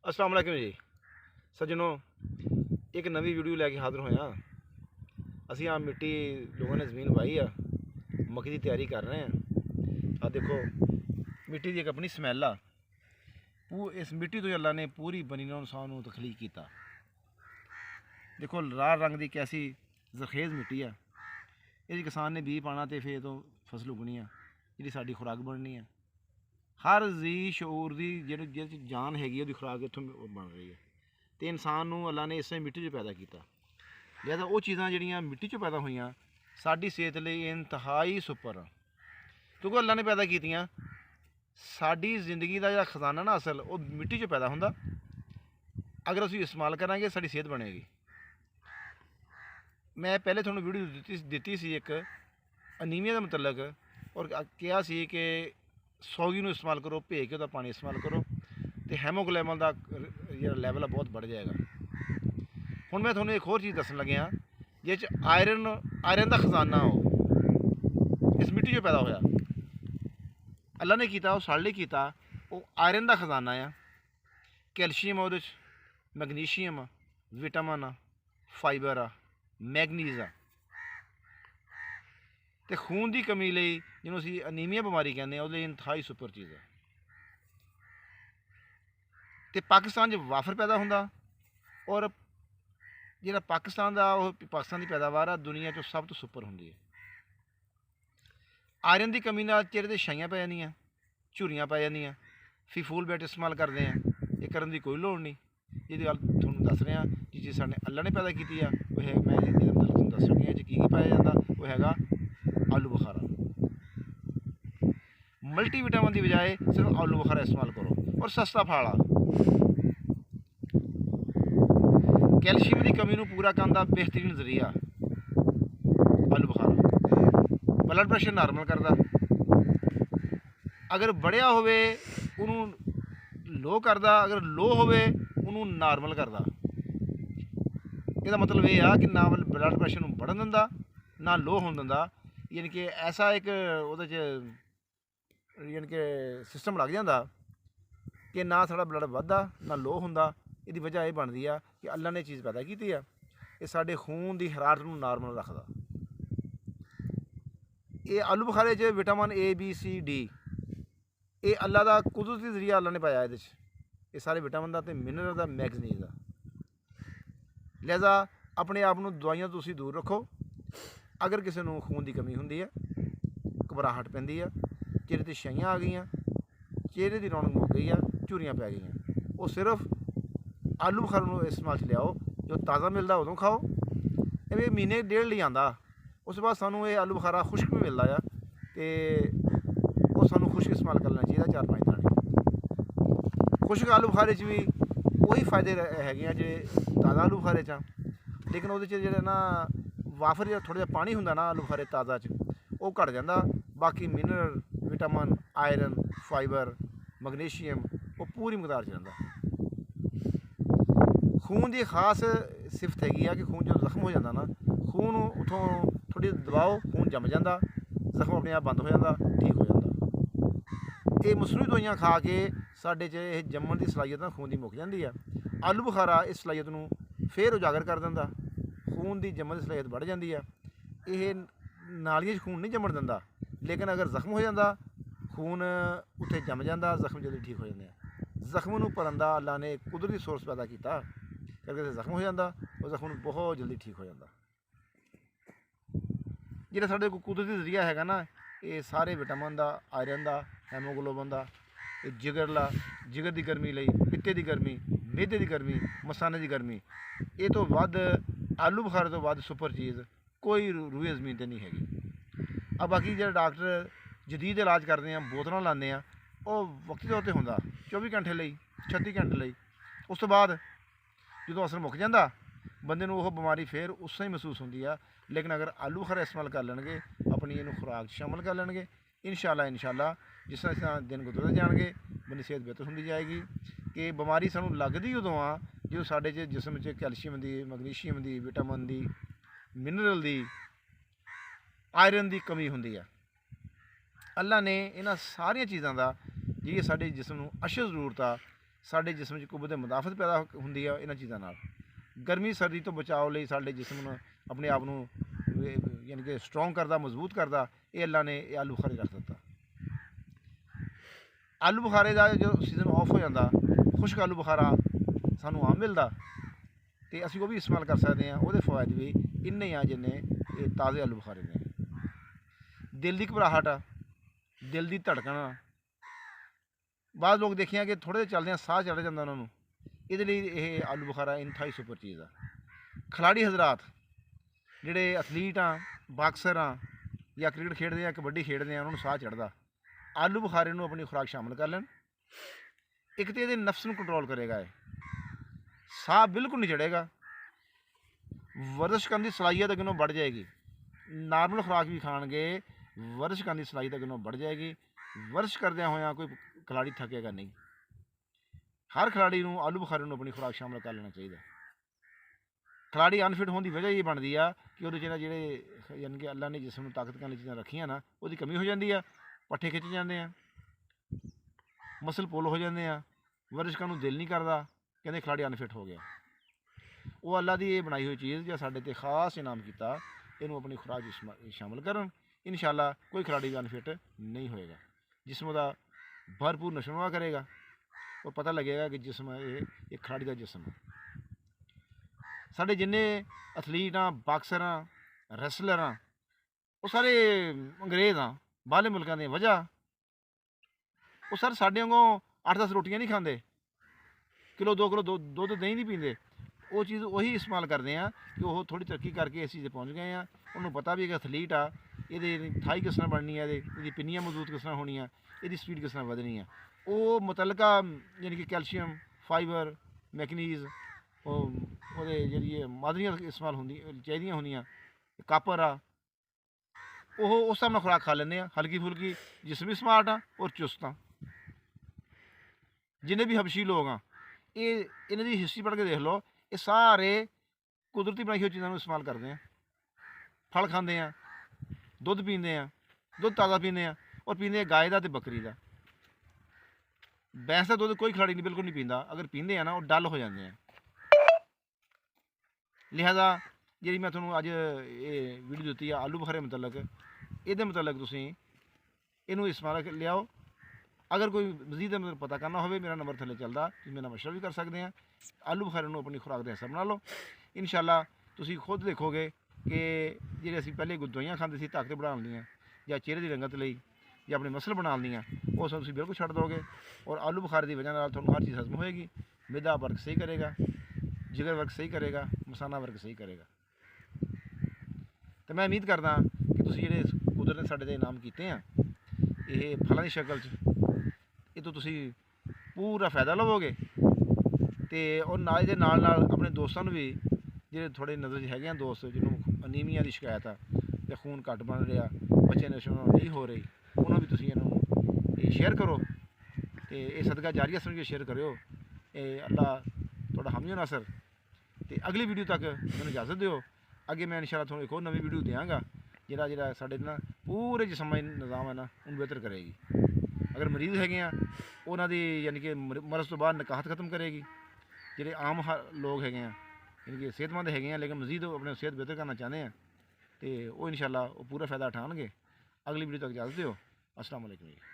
अस्सलाम वालेकुम जी सज्जनों, एक नवी वीडियो लैके हाजिर होया। असी आ मिट्टी लोगों ने ज़मीन वाही आ, मक्की की तैयारी कर रहे हैं। आ देखो मिट्टी की एक अपनी स्मैल आ। इस मिट्टी तो अल्लाह ने पूरी बनी नौ इंसान तखलीक किया। देखो लाल रंग की कैसी जरखेज़ मिट्टी है। ये किसान ने बीज पाना तो फिर तो फसल उगनी है, जी साड़ी खुराक बननी है। हर जी शऊर की जी जान हैगी वो खुराक इतों बन रही है। तो इंसान को अल्लाह ने इस मिट्टी पैदा किया। लिहाजा वो चीज़ां जिहड़ियां मिट्टी चों पैदा होईयां साडी सेहत लई इंतहाई सुपर आ, क्योंकि अल्लाह ने पैदा कीतियां। साडी जिंदगी का जिहड़ा खजाना ना असल वो मिट्टी चों पैदा हुंदा। अगर असीं इस्तेमाल करांगे साडी सेहत बनेगी। मैं पहले तुहानूं वीडियो दित्ती सी एक अनीमिया के मुतलक, और कहा सी कि सौगी नूं इस्तेमाल करो, भे के पानी इस्तेमाल करो तो हैमोग्लोबिन का जिहड़ा लैवल है बहुत बढ़ जाएगा। हुण मैं तुहानूं एक होर चीज़ दस्सण लग्या जिस आयरन का खजाना हो इस मिट्टी चों पैदा होया। अल्लाह ने किया वो साढ़े लिए किया, वो आयरन का खजाना आ। कैल्शियम आ, मैगनीशियम आ, विटामिन आ, फाइबर आ, मैगनीज आ। तो खून की कमी लई जिन्हों असीं अनीमिया बीमारी कहने वो इंतहाई सुपर चीज़ है। तो पाकिस्तान वाफर पैदा होंदा, और जिहड़ा पाकिस्तान का पाकिस्तान की पैदावार आ दुनिया चो सब तो सुपर होंदी है। आयरन की कमी नाल चेहरे ते छाइयां पै जांदियां, झुरियां पै जांदियां। फूल बैट इस्तेमाल करते हैं, ये करने की कोई लोड़ नहीं। ये गल तुहानूं दस रहा जिस चीज़ साढ़े अल्लाह ने पैदा की है वो है, मैं तुहानूं दस रहा जी की पाया जाता वो हैगा आलू बुखारा। मल्टी विटामिन की बजाय सिर्फ आलू बुखारा इस्तेमाल करो, और सस्ता फल आ। कैल्शियम की कमी को पूरा करने का बेहतरीन जरिया आलू बुखारा। ब्लड प्रेशर नॉर्मल करता, अगर बढ़िया होवे उन्होंने लो करता, अगर लो होवे उन्होंने नॉर्मल करता। इसका मतलब ये आ कि ना ब्लड प्रेशर बढ़न दिंदा ना लो होने दिंदा। यानी कि ऐसा एक वो यानी कि सिस्टम लग जाता कि ना साढ़ा ब्लड वधदा ना लो होंदा। इसकी वजह यह बनती है कि अल्लाह ने चीज़ पैदा की है, ये साढ़े खून की हरारत को नॉर्मल रखता। ये आलू बुखारे च vitamin A B C D ये अल्लाह का कुदरती जरिया अल्लाह ने पाया। ये सारे विटामिन का तो मिनरल का मैगनीज का। लिहाजा अपने आप को दवाइयां तो तुसीं दूर रखो। अगर किसी को खून की कमी होंदी है, घबराहट पैंदी है, चेहरे ते छाइयां आ गई, चेहरे की रौनक मुक गई है, झुरियां पै गई, वो सिर्फ आलू बुखारे को इस्तेमाल च लियाओ। जो ताज़ा मिलता उदों खाओ। ये महीने डेढ़ लिए आता, उस बाद सानू ये आलू बुखारा खुश्क भी मिलता है, तो वो सानू खुश्क इस्तेमाल करना चाहिए 4-5 दाने। खुश्क आलू बुखारे भी वही फायदे है जो ताज़ा आलू बुखारे च, लेकिन वो जो ना वाफर जो थोड़ा जहा पानी होंगे ना आलू बुखारे ताज़ा च वो घट जाता। बाकी mineral vitamin iron fibre magnesium वो पूरी मकदार च रहा। खून की खास सिफत हैगी कि खून जो जख्म हो जाता ना, खून उतों थोड़ी दबाओ खून जम जाता, जख्म अपने आप बंद हो जाता, ठीक हो जाता। ये मसनूई दवाइयां खा के साढ़े च जमन की सलाहियत खून की मुक जाती है। आलू बुखारा इस सलाहियत को फिर उजागर कर दिंदा, खून की जमन की सलाहियत बढ़ जाती है। ये नालियां खून नहीं जमन दिंदा, लेकिन अगर जख्म हो जाता खून उत्थे जम जाता, जख्म जल्दी ठीक हो जाते हैं। जख्म को भरन का अल्लाह ने कुदरती सोर्स पैदा किया करके जख्म हो जाता, और जख्म बहुत जल्दी ठीक हो जाता। जो साढ़े कुदरती जरिया है ना, ये सारे विटामिन का आयरन का हैमोग्लोबिन का जिगर की गर्मी लई, पित्ते की गर्मी, मेदे की गर्मी, मसाने की गर्मी, ये तो वध आलू बुखारे तो वध सुपर चीज़ कोई रूए जमीन पर नहीं हैगी। अब बाकी जो डॉक्टर जदीद इलाज करते हैं, बोतलों लाते हैं, वो वक्ती तौर पर होंदा 24 घंटे लिए 36 घंटे लिए। उस तो बाद जो असर मुक जाता बंदे को वह बीमारी फिर उस ही महसूस होती है। लेकिन अगर आलू बुखारा इस्तेमाल कर लेंगे, अपनी इनू खुराक शामिल कर लेंगे, इंशाल्लाह जिस तरह दिन गुजरते जाएंगे बंदी सेहत बेहतर होती जाएगी। कि बीमारी सानू लगती उदों आ जो साढ़े जिसम च कैल्शियम की, मैगनीशियम की, विटामिन की, मिनरल की, आयरन की कमी होंदी है। अल्लाह ने इन्हां सारिया चीज़ों का जी साढ़े जिसम को अशद जरूरत आ ਸਾਡੇ ਜਿਸਮ 'ਚ ਕੁਵਤ ਮੁਦਾਫਤ ਪੈਦਾ ਹੁੰਦੀ ਆ ਇਹਨਾਂ ਚੀਜ਼ਾਂ ਨਾਲ। ਗਰਮੀ ਸਰਦੀ ਤੋਂ ਬਚਾਓ ਲਈ ਸਾਡੇ ਜਿਸਮ ਨੂੰ ਆਪਣੇ ਆਪ ਨੂੰ ਯਾਨੀ ਕਿ ਸਟਰੋਂਗ ਕਰਦਾ, ਮਜ਼ਬੂਤ ਕਰਦਾ, ਇਹ ਅੱਲਾ ਨੇ ਇਹ ਆਲੂ ਬੁਖਾਰੇ ਰੱਖ ਦਿੱਤਾ। ਆਲੂ ਬੁਖਾਰੇ ਦਾ ਜਦੋਂ ਸੀਜ਼ਨ ਆਫ ਹੋ ਜਾਂਦਾ, ਖੁਸ਼ਕ ਆਲੂ ਬੁਖਾਰਾ ਸਾਨੂੰ ਆਮ ਮਿਲਦਾ ਤੇ ਅਸੀਂ ਉਹ ਵੀ ਇਸਤੇਮਾਲ ਕਰ ਸਕਦੇ ਹਾਂ। ਉਹਦੇ ਫਵਾਇਦ ਵੀ ਇੰਨੇ ਆ ਜਿੰਨੇ ਇਹ ਤਾਜ਼ੇ ਆਲੂ ਬੁਖਾਰੇ ਨੇ। ਦਿਲ ਦੀ ਘਬਰਾਹਟ ਆ, ਦਿਲ ਦੀ ਧੜਕਣ ਆ, ਬਾਅਦ ਲੋਕ ਦੇਖਿਆ ਕਿ ਥੋੜ੍ਹੇ ਜਿਹੇ ਚੱਲਦੇ ਆ ਸਾਹ ਚੜ੍ਹ ਜਾਂਦਾ ਉਹਨਾਂ ਨੂੰ, ਇਹਦੇ ਲਈ ਇਹ ਆਲੂ ਬੁਖਾਰਾ ਇੰਤਹਾਈ ਸੁਪਰ ਚੀਜ਼ ਆ। ਖਿਲਾੜੀ ਹਜ਼ਰਾਤ ਜਿਹੜੇ ਐਥਲੀਟ ਆ, ਬਾਕਸਰ ਆ ਜਾਂ ਕ੍ਰਿਕਟ ਖੇਡਦੇ ਆ, ਕਬੱਡੀ ਖੇਡਦੇ ਆ, ਉਹਨਾਂ ਨੂੰ ਸਾਹ ਚੜ੍ਹਦਾ, ਆਲੂ ਬੁਖਾਰੇ ਨੂੰ ਆਪਣੀ ਖੁਰਾਕ ਸ਼ਾਮਿਲ ਕਰ ਲੈਣ। ਇੱਕ ਤਾਂ ਇਹਦੇ ਨਫਸ ਨੂੰ ਕੰਟਰੋਲ ਕਰੇਗਾ, ਇਹ ਸਾਹ ਬਿਲਕੁਲ ਨਹੀਂ ਚੜ੍ਹੇਗਾ, ਵਰਜ਼ਿਸ਼ ਕਰਨ ਦੀ ਸਲਾਹੀਅਤ ਅੱਗੇ ਨਾਲੋਂ ਵੱਧ ਜਾਏਗੀ। ਨਾਰਮਲ ਖੁਰਾਕ ਵੀ ਖਾਣਗੇ, ਵਰਜ਼ਿਸ਼ ਕਰਨ ਦੀ ਸਲਾਹੀਅਤ ਅੱਗੇ ਨਾਲੋਂ ਵੱਧ ਜਾਏਗੀ। ਵਰਜ਼ਿਸ਼ ਕਰਦਿਆਂ ਹੋਇਆਂ ਕੋਈ ਖਿਲਾੜੀ ਥੱਕੇਗਾ ਨਹੀਂ। ਹਰ ਖਿਲਾੜੀ ਨੂੰ ਆਲੂ ਬੁਖਾਰੇ ਨੂੰ ਆਪਣੀ ਖੁਰਾਕ ਸ਼ਾਮਿਲ ਕਰ ਲੈਣਾ ਚਾਹੀਦਾ। ਖਿਲਾੜੀ ਅਨਫਿਟ ਹੋਣ ਦੀ ਵਜ੍ਹਾ ਇਹ ਬਣਦੀ ਆ ਕਿ ਉਹਦੇ 'ਚ ਨਾ ਜਿਹੜੇ ਯਾਨੀ ਕਿ ਅੱਲਾ ਨੇ ਜਿਸਮ ਨੂੰ ਤਾਕਤ ਕਰਨ ਲਈ ਚੀਜ਼ਾਂ ਰੱਖੀਆਂ ਨਾ, ਉਹਦੀ ਕਮੀ ਹੋ ਜਾਂਦੀ ਆ, ਪੱਠੇ ਖਿੱਚ ਜਾਂਦੇ ਆ, ਮਸਲ ਪੁੱਲ ਹੋ ਜਾਂਦੇ ਆ, ਵਰਜ਼ਿਸ਼ ਕਰਨ ਨੂੰ ਦਿਲ ਨਹੀਂ ਕਰਦਾ, ਕਹਿੰਦੇ ਖਿਲਾੜੀ ਅਨਫਿਟ ਹੋ ਗਿਆ। ਉਹ ਅੱਲਾ ਦੀ ਇਹ ਬਣਾਈ ਹੋਈ ਚੀਜ਼ ਜਾਂ ਸਾਡੇ 'ਤੇ ਖਾਸ ਇਨਾਮ ਕੀਤਾ, ਇਹਨੂੰ ਆਪਣੀ ਖੁਰਾਕ ਸ਼ਾਮਿਲ ਕਰਨ। ਇਨਸ਼ਾਅੱਲਾ ਕੋਈ ਖਿਲਾੜੀ ਵੀ ਅਨਫਿਟ ਨਹੀਂ ਹੋਏਗਾ। ਜਿਸਮ ਦਾ ਭਰਪੂਰ ਨਸ਼ੋਨੁਮਾ ਕਰੇਗਾ, ਉਹ ਪਤਾ ਲੱਗੇਗਾ ਕਿ ਜਿਸਮ ਇਹ ਇੱਕ ਖਿਲਾੜੀ ਦਾ ਜਿਸਮ ਹੈ। ਸਾਡੇ ਜਿੰਨੇ ਐਥਲੀਟ ਆ, ਬਾਕਸਰ ਆ, ਰੈਸਲਰ ਆ, ਉਹ ਸਾਰੇ ਅੰਗਰੇਜ਼ ਆ, ਬਾਹਰਲੇ ਮੁਲਕਾਂ ਦੇ। ਵਜ੍ਹਾ ਉਹ ਸਰ ਸਾਡੇ ਵਾਂਗੋਂ 8-10 ਰੋਟੀਆਂ ਨਹੀਂ ਖਾਂਦੇ, ਕਿਲੋ 2 ਕਿਲੋ ਦੁੱਧ ਦਹੀਂ ਨਹੀਂ ਪੀਂਦੇ। ਉਹ ਚੀਜ਼ ਉਹੀ ਇਸਤੇਮਾਲ ਕਰਦੇ ਆ ਕਿ ਉਹ ਥੋੜ੍ਹੀ ਤਰੱਕੀ ਕਰਕੇ ਇਸ ਚੀਜ਼ 'ਤੇ ਪਹੁੰਚ ਗਏ ਆ। ਉਹਨੂੰ ਪਤਾ ਵੀ ਕਿ ਐਥਲੀਟ ਆ, ਇਹਦੇ ਥਾਈ ਕਿਸ ਤਰ੍ਹਾਂ ਬਣਨੀ ਆ, ਇਹਦੀ ਪਿੰਨੀਆਂ ਮਜ਼ਬੂਤ ਕਿਸ ਤਰ੍ਹਾਂ ਹੋਣੀਆਂ, ਇਹਦੀ ਸਪੀਡ ਕਿਸ ਤਰ੍ਹਾਂ ਵਧਣੀ ਆ। ਉਹ ਮੁਤਲਕਾ ਯਾਨੀ ਕਿ ਕੈਲਸ਼ੀਅਮ, ਫਾਈਬਰ, ਮੈਗਨੀਜ਼, ਉਹਦੇ ਜਿਹੜੀ ਮਾਦਨੀਆਂ ਇਸਤੇਮਾਲ ਚਾਹੀਦੀਆਂ ਹੁੰਦੀਆਂ, ਕਾਪਰ ਆ, ਉਹ ਉਸ ਹਿਸਾਬ ਨਾਲ ਖੁਰਾਕ ਖਾ ਲੈਂਦੇ ਆ। ਹਲਕੀ ਫੁਲਕੀ, ਜਿਸਮ ਵੀ ਸਮਾਰਟ ਆ ਔਰ ਚੁਸਤ ਆ। ਜਿੰਨੇ ਵੀ ਹਬਸ਼ੀ ਲੋਕ ਆ, ਇਹਨਾਂ ਦੀ ਹਿਸਟਰੀ ਪੜ੍ਹ ਕੇ ਦੇਖ ਲਓ, ਇਹ ਸਾਰੇ ਕੁਦਰਤੀ ਬਣਾਈ ਹੋਈ ਚੀਜ਼ਾਂ ਨੂੰ ਇਸਤੇਮਾਲ ਕਰਦੇ ਆ। ਫਲ ਖਾਂਦੇ ਆ, ਦੁੱਧ ਪੀਂਦੇ ਆ, ਦੁੱਧ ਤਾਜ਼ਾ ਪੀਂਦੇ ਆ, ਔਰ ਪੀਂਦੇ ਆ ਗਾਏ ਦਾ ਅਤੇ ਬੱਕਰੀ ਦਾ। ਭੈਂਸ ਦਾ ਦੁੱਧ ਕੋਈ ਖਿਲਾੜੀ ਨਹੀਂ, ਬਿਲਕੁਲ ਨਹੀਂ ਪੀਂਦਾ। ਅਗਰ ਪੀਂਦੇ ਆ ਨਾ, ਉਹ ਡੱਲ ਹੋ ਜਾਂਦੇ ਆ। ਲਿਹਾਜ਼ਾ ਜਿਹੜੀ ਮੈਂ ਤੁਹਾਨੂੰ ਅੱਜ ਇਹ ਵੀਡੀਓ ਦਿੱਤੀ ਆ ਆਲੂ ਬੁਖਾਰੇ ਮੁਤਲਕ, ਇਹਦੇ ਮੁਤਲਕ ਤੁਸੀਂ ਇਹਨੂੰ ਇਸਤੇਮਾਲ ਲਿਆਓ। ਅਗਰ ਕੋਈ ਮਜ਼ੀਦ ਪਤਾ ਕਰਨਾ ਹੋਵੇ, ਮੇਰਾ ਨੰਬਰ ਥੱਲੇ ਚੱਲਦਾ, ਤੁਸੀਂ ਮੇਰੇ ਨਾਲ ਮਸ਼ਵਰਾ ਵੀ ਕਰ ਸਕਦੇ ਆ। ਆਲੂ ਬੁਖਾਰੇ ਨੂੰ ਆਪਣੀ ਖੁਰਾਕ ਦਾ ਹਿੱਸਾ ਬਣਾ ਲਓ। ਇਨਸ਼ਾਅੱਲਾ ਤੁਸੀਂ ਖੁਦ ਦੇਖੋਗੇ ਕਿ ਜਿਹੜੇ ਅਸੀਂ ਪਹਿਲੇ ਦਵਾਈਆਂ ਖਾਂਦੇ ਸੀ ਤਾਕਤ ਬਣਾਉਣ ਦੀਆਂ, ਜਾਂ ਚਿਹਰੇ ਦੀ ਰੰਗਤ ਲਈ, ਜਾਂ ਆਪਣੇ ਮਸਲ ਬਣਾਉਣ ਦੀਆਂ, ਉਹ ਸਭ ਤੁਸੀਂ ਬਿਲਕੁਲ ਛੱਡ ਦੋਗੇ। ਔਰ ਆਲੂ ਬੁਖਾਰੇ ਦੀ ਵਜ੍ਹਾ ਨਾਲ ਤੁਹਾਨੂੰ ਹਰ ਚੀਜ਼ ਹਜ਼ਮ ਹੋਏਗੀ। ਮਿਹਦਾ ਵਰਕ ਸਹੀ ਕਰੇਗਾ, ਜਿਗਰ ਵਰਕ ਸਹੀ ਕਰੇਗਾ, ਮਸਾਨਾ ਵਰਕ ਸਹੀ ਕਰੇਗਾ। ਅਤੇ ਮੈਂ ਉਮੀਦ ਕਰਦਾ ਕਿ ਤੁਸੀਂ ਜਿਹੜੇ ਕੁਦਰਤ ਨੇ ਸਾਡੇ 'ਤੇ ਇਨਾਮ ਕੀਤੇ ਆ, ਇਹ ਫਲਾਂ ਦੀ ਸ਼ਕਲ 'ਚ, ਇਹ ਤੋਂ ਤੁਸੀਂ ਪੂਰਾ ਫਾਇਦਾ ਲਵੋਗੇ। ਅਤੇ ਉਹ ਨਾਲ ਦੇ ਨਾਲ ਆਪਣੇ ਦੋਸਤਾਂ ਨੂੰ ਵੀ, ਜਿਹੜੇ ਥੋੜ੍ਹੇ ਨਜ਼ਰ 'ਚ ਹੈਗੇ ਆ ਦੋਸਤ, ਜਿਹਨੂੰ ਅਨੀਮੀਆ ਦੀ ਸ਼ਿਕਾਇਤ ਆ ਜਾਂ ਖੂਨ ਘੱਟ ਬਣ ਰਿਹਾ, ਬੱਚੇ ਨਸ਼ੇ ਨਹੀਂ ਹੋ ਰਹੀ, ਉਹਨਾਂ ਵੀ ਤੁਸੀਂ ਇਹਨੂੰ ਸ਼ੇਅਰ ਕਰੋ ਅਤੇ ਇਹ ਸਦਕਾ ਜਾਰੀਆ ਸਮਝ ਕੇ ਸ਼ੇਅਰ ਕਰਿਓ। ਇਹ ਅੱਲਾ ਤੁਹਾਡਾ ਹਾਮੀ ਨਾਸਰ। ਅਤੇ ਅਗਲੀ ਵੀਡੀਓ ਤੱਕ ਮੈਨੂੰ ਇਜਾਜ਼ਤ ਦਿਓ। ਅੱਗੇ ਮੈਂ ਇਨਸ਼ਾਅੱਲਾ ਤੁਹਾਨੂੰ ਇੱਕ ਹੋਰ ਨਵੀਂ ਵੀਡੀਓ ਦਿਆਂਗਾ, ਜਿਹੜਾ ਸਾਡੇ ਨਾ ਪੂਰੇ ਜਿਸਮਾਨੀ ਨਿਜ਼ਾਮ ਹੈ ਨਾ, ਉਹਨੂੰ ਬਿਹਤਰ ਕਰੇਗੀ। ਅਗਰ ਮਰੀਜ਼ ਹੈਗੇ ਆ, ਉਹਨਾਂ ਦੀ ਯਾਨੀ ਕਿ ਮਰਜ਼ ਤੋਂ ਬਾਅਦ ਨਕਾਹਤ ਖਤਮ ਕਰੇਗੀ। ਜਿਹੜੇ ਆਮ ਲੋਕ ਹੈਗੇ ਆ, ਯਾਨੀ ਕਿ ਸਿਹਤਮੰਦ ਹੈਗੇ ਆ ਲੇਕਿਨ ਮਜ਼ੀਦ ਆਪਣੀ ਸਿਹਤ ਬਿਹਤਰ ਕਰਨਾ ਚਾਹੁੰਦੇ ਆ, ਅਤੇ ਉਹ ਇਨਸ਼ਾਅੱਲਾ ਉਹ ਪੂਰਾ ਫਾਇਦਾ ਉਠਾਉਣਗੇ। ਅਗਲੀ ਵੀਡੀਓ ਤੱਕ ਇਜਾਜ਼ਤ ਦਿਓ। अस्सलाम वालेकुम।